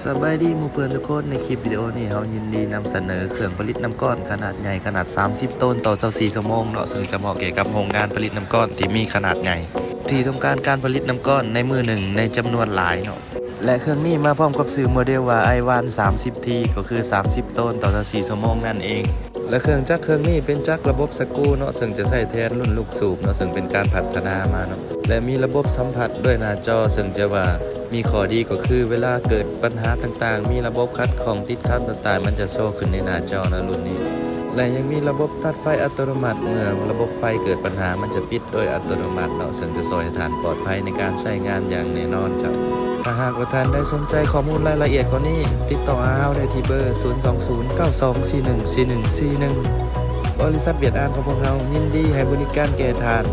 สบายดีหมู่เพื่อนทุกคนในคลิปวิดีโอนี้เรายินดีนำเสนอเครื่องผลิตน้ำก้อนขนาดใหญ่ขนาด30ต้นต่อ24ชั่วโมงเนาะซึ่งจะเหมาะแก่กับโรงงานผลิตน้ำก้อนที่มีขนาดใหญ่ที่ต้องการการผลิตน้ำก้อนในมือหนึ่งในจำนวนหลายเนาะและเครื่องนี้มาพร้อมกับสื่อโมเดลว่า i1 30T ก็คือ30ต้นต่อ24ชั่วโมงนั่นเองและเครื่องจักรเครื่องนี้เป็นจักรระบบสกรูเนาะซึ่งจะใช้แทนรุ่นลูกสูบเนาะซึ่งเป็นการพัฒนามาเนาะและมีระบบสัมผัสด้วยหน้าจอซึ่งจะว่ามีข้อดีก็คือเวลาเกิดปัญหาต่างๆมีระบบคัดของติดขัดต่างๆมันจะโชว์ขึ้นในหน้าจอนะรุ่นนี้และยังมีระบบตัดไฟอัตโนมัติเมื่อระบบไฟเกิดปัญหามันจะปิดโดยอัตโนมัติเนาะซึ่งจะช่วยให้ท่านปลอดภัยในการใช้งานอย่างแน่นอนจ้ะถ้าหากว่าท่านได้สนใจข้อมูลรายละเอียดกว่านี้ติดต่อเราได้ที่เบอร์ 02092414141 บริษัทเวียดนามของพวกเรายินดีให้บริการแก่ท่าน